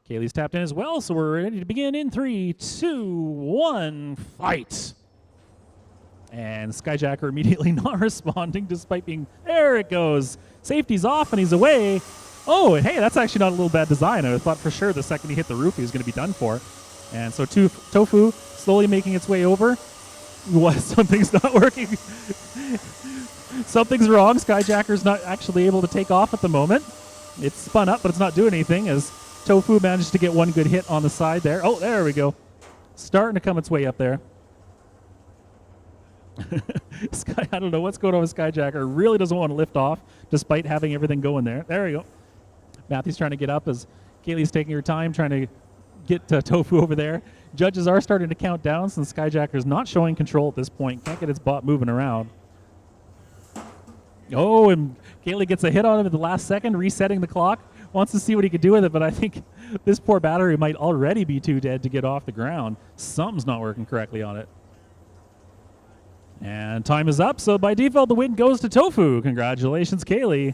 Kaylee's tapped in as well, so we're ready to begin in 3, 2, 1, fight. And SkyJacker immediately not responding despite being, there it goes. Safety's off and he's away. Oh, and hey, that's actually not a little bad design. I thought for sure the second he hit the roof he was going to be done for. And so Tofu slowly making its way over. What? Something's not working. Something's wrong. SkyJacker's not actually able to take off at the moment. It's spun up, but it's not doing anything as Tofu managed to get one good hit on the side there. Oh, there we go. Starting to come its way up there. I don't know what's going on with SkyJacker. Really doesn't want to lift off despite having everything going there. There we go. Matthew's trying to get up as Kaylee's taking her time trying to get Tofu over there. Judges are starting to count down since SkyJacker's not showing control at this point. Can't get its bot moving around. Oh, and Kaylee gets a hit on him at the last second, resetting the clock. Wants to see what he could do with it, but I think this poor battery might already be too dead to get off the ground. Something's not working correctly on it. And time is up, so by default the win goes to Tofu. Congratulations, Kaylee.